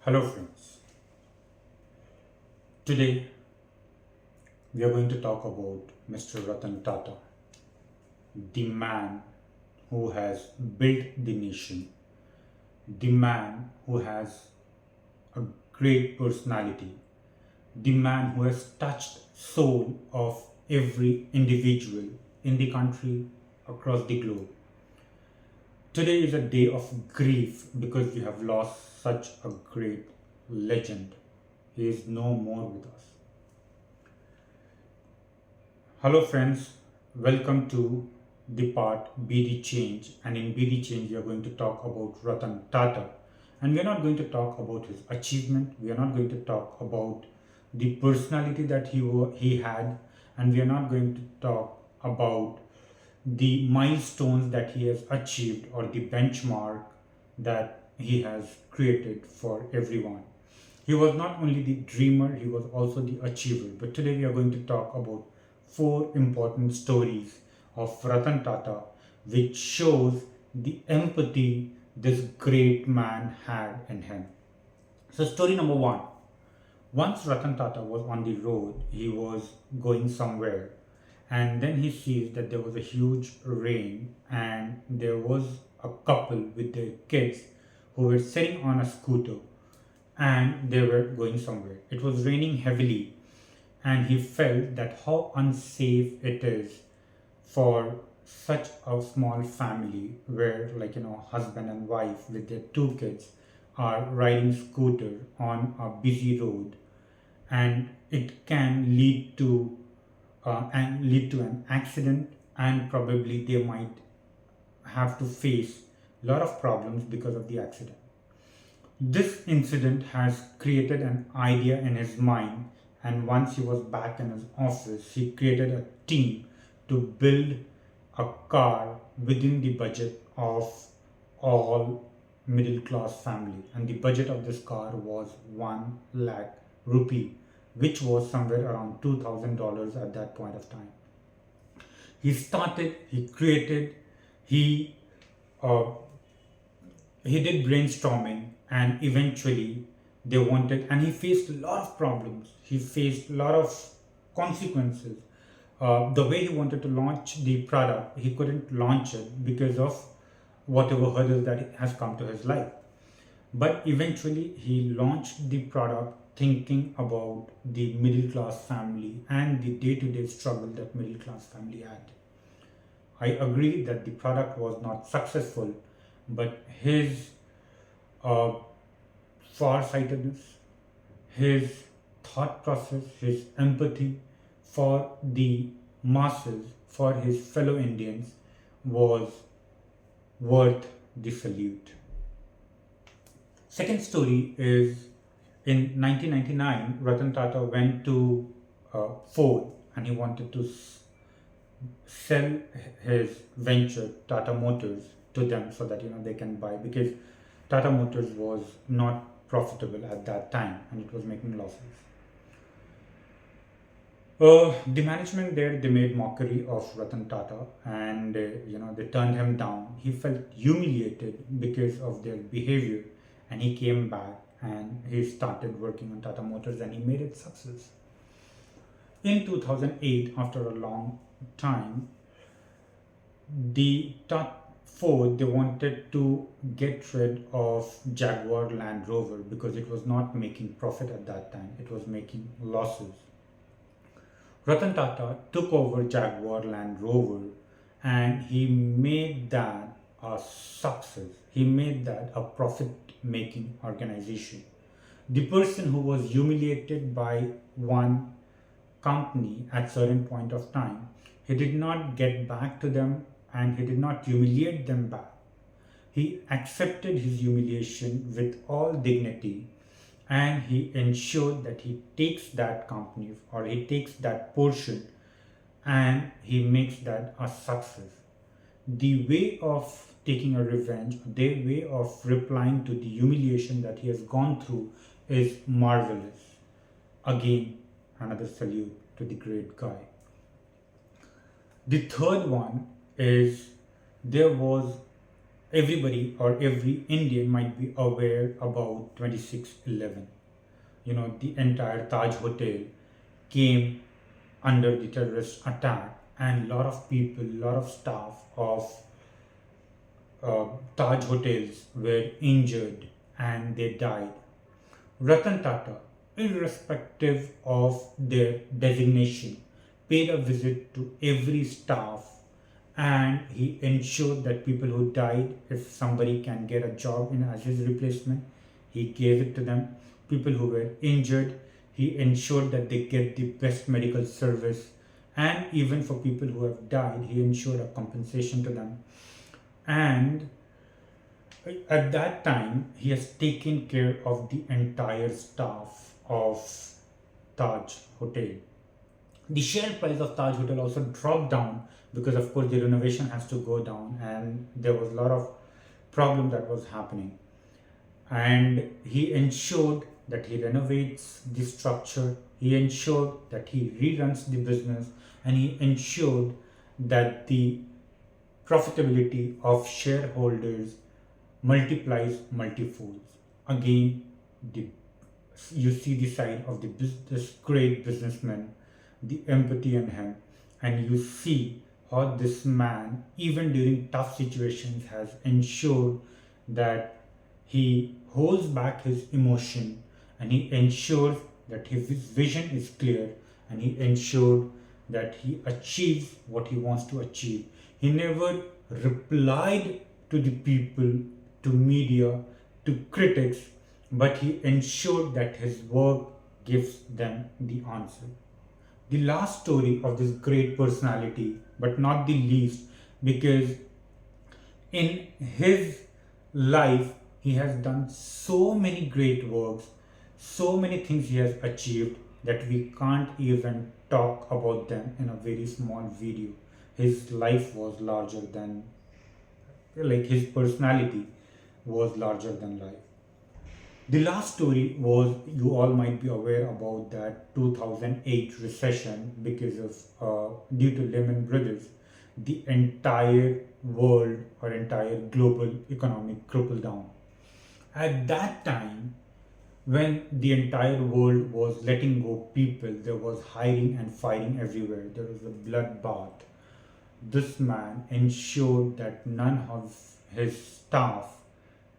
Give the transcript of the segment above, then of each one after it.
Hello friends. Today we are going to talk about Mr. Ratan Tata, the man who has built the nation, the man who has a great personality, the man who has touched soul of every individual in the country across the globe. Today is a day of grief because we have lost such a great legend. He is no more with us. Hello friends, welcome to the part BD Change, and in BD Change we are going to talk about Ratan Tata, and we are not going to talk about his achievement, we are not going to talk about the personality that he had, and we are not going to talk about the milestones that he has achieved or the benchmark that he has created for everyone. He was not only the dreamer, he was also the achiever. But today we are going to talk about four important stories of Ratan Tata which shows the empathy this great man had in him. So story number one. Once Ratan Tata was on the road, he was going somewhere, and then he sees that there was a huge rain and there was a couple with their kids who were sitting on a scooter and they were going somewhere. It was raining heavily, and he felt that how unsafe it is for such a small family where, husband and wife with their two kids are riding scooter on a busy road, and it can lead to an accident, and probably they might have to face a lot of problems because of the accident. This incident has created an idea in his mind, and once he was back in his office, he created a team to build a car within the budget of all middle class family. And the budget of this car was 1 lakh rupee, which was somewhere around $2,000 at that point of time. He created, he uh, he did brainstorming, and eventually they wanted, and he faced a lot of problems, he faced a lot of consequences. The way he wanted to launch the product, he couldn't launch it because of whatever hurdles that has come to his life. But eventually he launched the product thinking about the middle class family and the day-to-day struggle that middle class family had. I agree that the product was not successful, but his uh, farsightedness, his thought process, his empathy for the masses, for his fellow Indians, was worth the salute. Second story is in 1999, Ratan Tata went to Ford, and he wanted to sell his venture Tata Motors to them so that they can buy, because Tata Motors was not profitable at that time and it was making losses. The management there, they made mockery of Ratan Tata, and they turned him down. He felt humiliated because of their behavior, and he came back and he started working on Tata Motors, and he made it success. In 2008, after a long time, the Ford, they wanted to get rid of Jaguar Land Rover because it was not making profit at that time. It was making losses. Ratan Tata took over Jaguar Land Rover, and he made that a success. He made that a profit making organization. The person who was humiliated by one company at certain point of time, he did not get back to them and he did not humiliate them back. He accepted his humiliation with all dignity, and he ensured that he takes that company or he takes that portion and he makes that a success. The way of taking a revenge, the way of replying to the humiliation that he has gone through is marvelous. Again, another salute to the great guy. The third one is, there was everybody or every Indian might be aware about 26/11. The entire Taj Hotel came under the terrorist attack, and a lot of people, a lot of staff of uh, Taj hotels were injured and they died. Ratan Tata, irrespective of their designation, paid a visit to every staff, and he ensured that people who died, if somebody can get a job in as his replacement, he gave it to them. People who were injured, he ensured that they get the best medical service, and even for people who have died, he ensured a compensation to them. And at that time, he has taken care of the entire staff of Taj Hotel. The share price of Taj Hotel also dropped down because, of course, the renovation has to go down, and there was a lot of problem that was happening. And he ensured that he renovates the structure, he ensured that he reruns the business, and he ensured that the profitability of shareholders multiplies multifolds. Again, the you see the side of this great businessman, the empathy in him, and you see how this man, even during tough situations, has ensured that he holds back his emotion, and he ensures that his vision is clear, and he ensured that he achieves what he wants to achieve. He never replied to the people, to media, to critics, but he ensured that his work gives them the answer. The last story of this great personality, but not the least, because in his life he has done so many great works, so many things he has achieved that we can't even talk about them in a very small video. His life was larger than, like, his personality was larger than life. The last story was, you all might be aware about that 2008 recession, because of due to Lehman Brothers, the entire world or entire global economy crumpled down. At that time, when the entire world was letting go people, there was hiring and firing everywhere. There was a bloodbath. This man ensured that none of his staff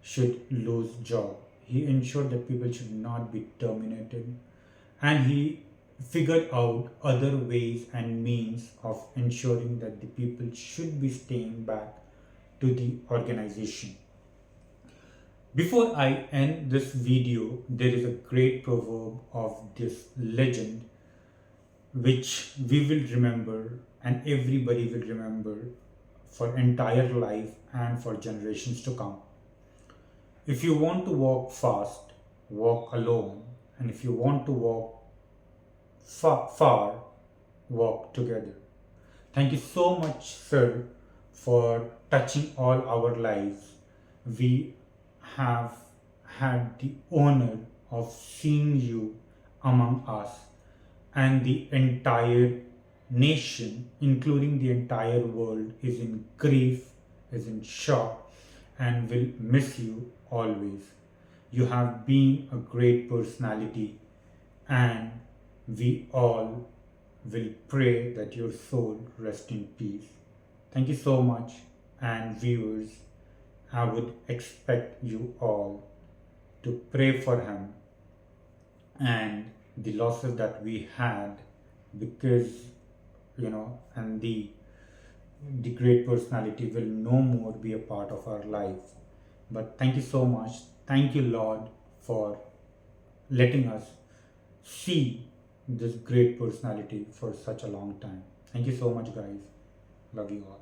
should lose job. He ensured that people should not be terminated, and he figured out other ways and means of ensuring that the people should be staying back to the organization. Before I end this video, there is a great proverb of this legend which we will remember and everybody will remember for entire life and for generations to come. If you want to walk fast, walk alone. And if you want to walk far, walk together. Thank you so much, sir, for touching all our lives. We have had the honor of seeing you among us, and the entire nation, including the entire world, is in grief, is in shock, and will miss you always. You have been a great personality, and we all will pray that your soul rest in peace. Thank you so much, and viewers, I would expect you all to pray for him and the losses that we had, because and the great personality will no more be a part of our life. But thank you so much. Thank you, Lord, for letting us see this great personality for such a long time. Thank you so much, guys. Love you all.